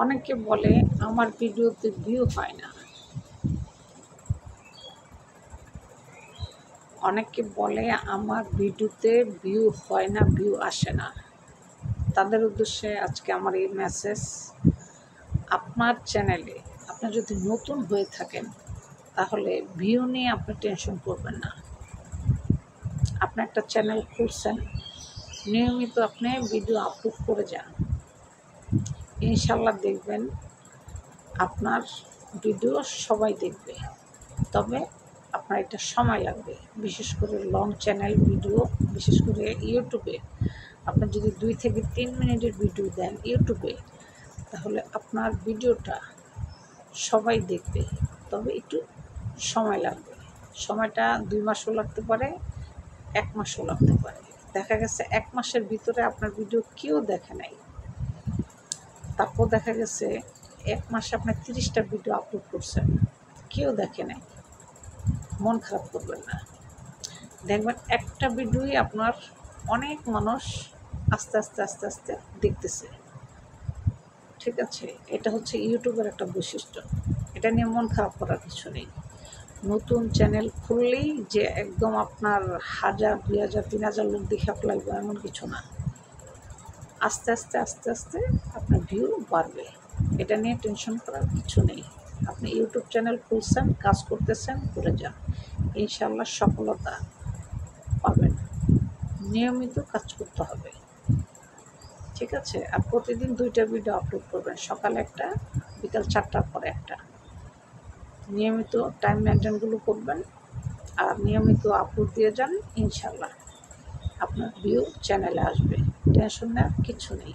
অনেকে বলে আমার ভিডিওতে ভিউ হয় না, অনেকে বলে আমার ভিডিওতে ভিউ হয় না, ভিউ আসে না। তাদের উদ্দেশ্যে আজকে আমার এই মেসেজ। আপনার চ্যানেলে আপনি যদি নতুন হয়ে থাকেন তাহলে ভিউ নিয়ে আপনি টেনশন করবেন না। আপনি একটা চ্যানেল খুলছেন, নিয়মিত আপনি ভিডিও আপলোড করে যান, ইনশাল্লাহ দেখবেন আপনার ভিডিও সবাই দেখবে। তবে আপনার একটা সময় লাগবে, বিশেষ করে লং চ্যানেল ভিডিও, বিশেষ করে ইউটিউবে আপনি যদি 2 থেকে 3 মিনিটের ভিডিও দেন ইউটিউবে, তাহলে আপনার ভিডিওটা সবাই দেখবে। তবে একটু সময় লাগবে, সময়টা 2 মাসও লাগতে পারে, 1 মাসও লাগতে পারে। দেখা গেছে 1 মাসের ভিতরে আপনার ভিডিও কেউ দেখে নাই, তারপর দেখা গেছে 1 মাসে আপনি 30টা ভিডিও আপলোড করছেন, কেউ দেখে নাই। মন খারাপ করবেন না, দেখবেন একটা ভিডিওই আপনার অনেক মানুষ আস্তে আস্তে আস্তে আস্তে দেখতেছে। ঠিক আছে, এটা হচ্ছে ইউটিউবের একটা বৈশিষ্ট্য, এটা নিয়ে মন খারাপ করার কিছু নেই। নতুন চ্যানেল খুললেই যে একদম আপনার 1000, 2000, 3000 লোক দেখে লাগবে এমন কিছু না। আস্তে আস্তে আস্তে আস্তে আপনার ভিউ বাড়বে, এটা নিয়ে টেনশন করার কিছু নেই। আপনি ইউটিউব চ্যানেল খুলছেন, কাজ করতেছেন, করে যান, ইনশাআল্লাহ সফলতা পাবেন। নিয়মিত কাজ করতে হবে, ঠিক আছে? আর প্রতিদিন 2টা ভিডিও আপলোড করবেন, সকালে একটা, বিকাল 4টার পরে একটা। নিয়মিত টাইম মেনটেনগুলো করবেন আর নিয়মিত আপলোড দিয়ে যান, ইনশাআল্লাহ আপনার ভিউ চ্যানেলে আসবে, টেনশন নেওয়ার কিছু নেই।